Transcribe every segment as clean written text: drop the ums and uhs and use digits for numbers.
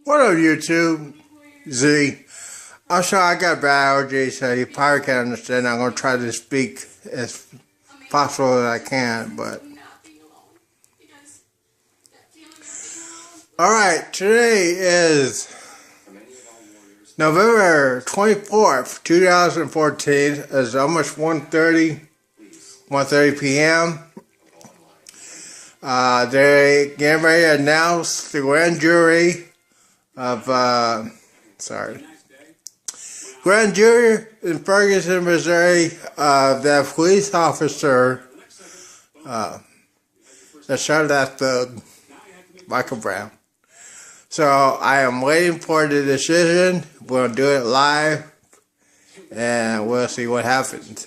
What up, YouTube? Z. I'm sorry, I got bad allergies, so you probably can't understand. I'm going to try to speak as possible as I can, but... Alright, today is November 24th, 2014. It's almost 1:30 p.m. They're getting ready to announce the grand jury of, grand jury in Ferguson, Missouri, that police officer that shot that thug, Michael Brown. So I am waiting for the decision. We'll do it live, and we'll see what happens.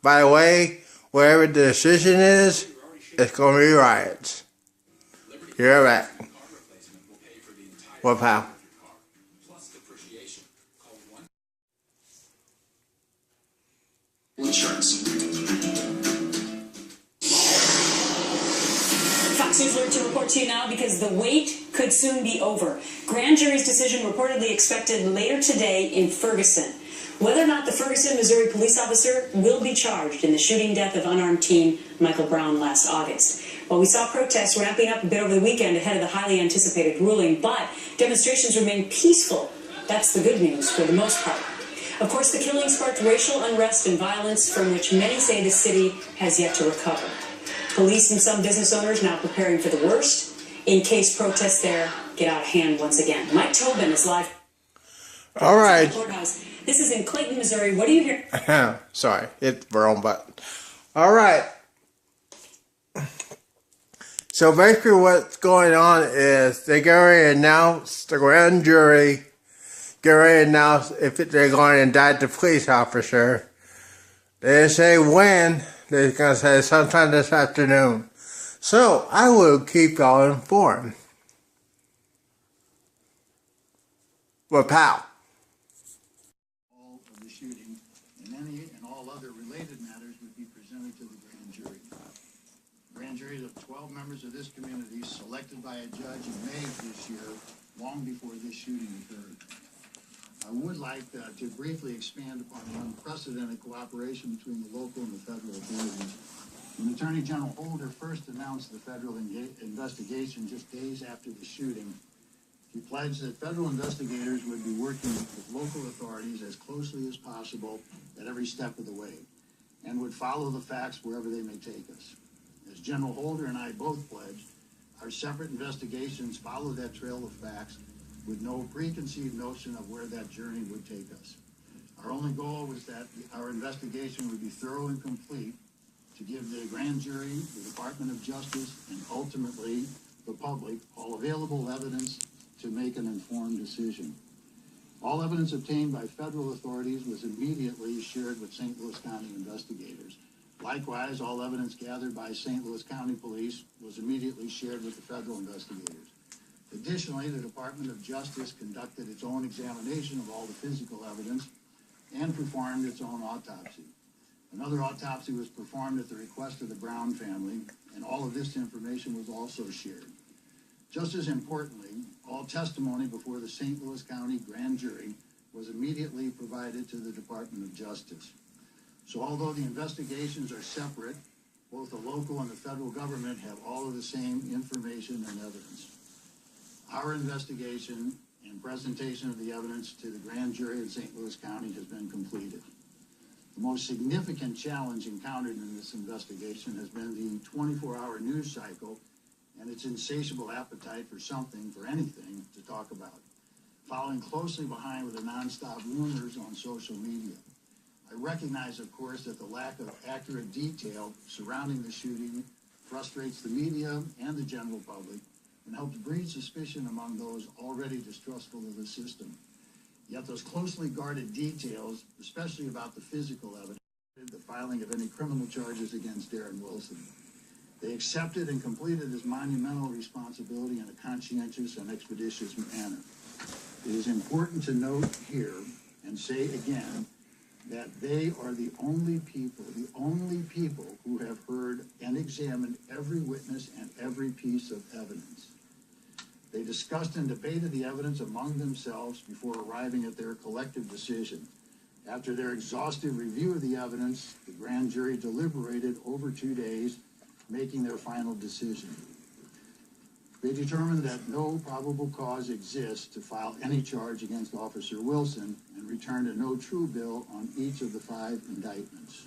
By the way, wherever the decision is, it's going to be riots. You're back. What, pal? Insurance. Fox News Alert to report to you now because the wait could soon be over. Grand jury's decision reportedly expected later today in Ferguson. Whether or not the Ferguson, Missouri police officer will be charged in the shooting death of unarmed teen Michael Brown last August. Well, we saw protests ramping up a bit over the weekend ahead of the highly anticipated ruling, but demonstrations remain peaceful. That's the good news for the most part. Of course, the killing sparked racial unrest and violence from which many say the city has yet to recover. Police and some business owners now preparing for the worst in case protests there get out of hand once again. Mike Tobin is live. All right. This is in Clayton, Missouri. What do you hear? Sorry, hit the wrong button. All right. So basically what's going on is they get ready to announce, the grand jury get ready to announce if they're going to indict the police officer. They didn't say when. They're going to say sometime this afternoon. So I will keep y'all informed. Well, pal. All of the shooting and any and all other related matters would be presented to the grand jury. Grand juries of 12 members of this community selected by a judge in May of this year, long before this shooting occurred. I would like to briefly expand upon the unprecedented cooperation between the local and the federal authorities. When Attorney General Holder first announced the federal investigation just days after the shooting, he pledged that federal investigators would be working with local authorities as closely as possible at every step of the way, and would follow the facts wherever they may take us. As General Holder and I both pledged, our separate investigations follow that trail of facts with no preconceived notion of where that journey would take us. Our only goal was that our investigation would be thorough and complete to give the grand jury, the Department of Justice, and ultimately the public all available evidence to make an informed decision. All evidence obtained by federal authorities was immediately shared with St. Louis County investigators. Likewise, all evidence gathered by St. Louis County Police was immediately shared with the federal investigators. Additionally, the Department of Justice conducted its own examination of all the physical evidence and performed its own autopsy. Another autopsy was performed at the request of the Brown family, and all of this information was also shared. Just as importantly, all testimony before the St. Louis County Grand Jury was immediately provided to the Department of Justice. So although the investigations are separate, both the local and the federal government have all of the same information and evidence. Our investigation and presentation of the evidence to the grand jury in St. Louis County has been completed. The most significant challenge encountered in this investigation has been the 24-hour news cycle and its insatiable appetite for something, for anything, to talk about, following closely behind with the nonstop rumors on social media. I recognize, of course, that the lack of accurate detail surrounding the shooting frustrates the media and the general public and helps breed suspicion among those already distrustful of the system. Yet those closely guarded details, especially about the physical evidence, the filing of any criminal charges against Darren Wilson. They accepted and completed this monumental responsibility in a conscientious and expeditious manner. It is important to note here, and say again, that they are the only people who have heard and examined every witness and every piece of evidence. They discussed and debated the evidence among themselves before arriving at their collective decision. After their exhaustive review of the evidence, the grand jury deliberated over 2 days, making their final decision. They determined that no probable cause exists to file any charge against Officer Wilson and returned a no true bill on each of the 5 indictments.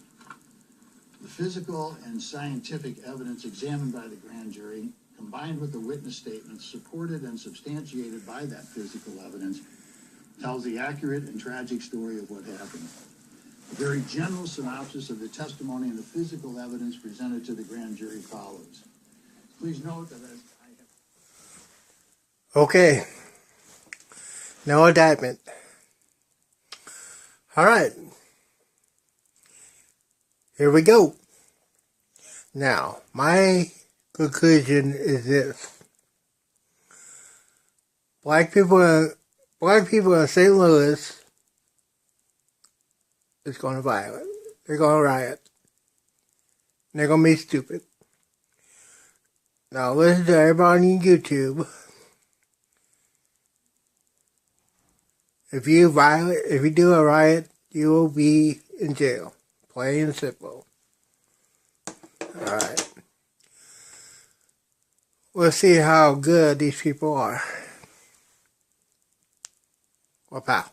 The physical and scientific evidence examined by the grand jury, combined with the witness statements supported and substantiated by that physical evidence, tells the accurate and tragic story of what happened. A very general synopsis of the testimony and the physical evidence presented to the grand jury follows. Please note that as I have... Okay. No indictment. All right. Here we go. Now, my conclusion is this. Black people in St. Louis is going to violate. They're going to riot. They're going to be stupid. Now, listen to everybody on YouTube. If you do a riot, you will be in jail. Plain and simple. Alright. We'll see how good these people are. Well, pal.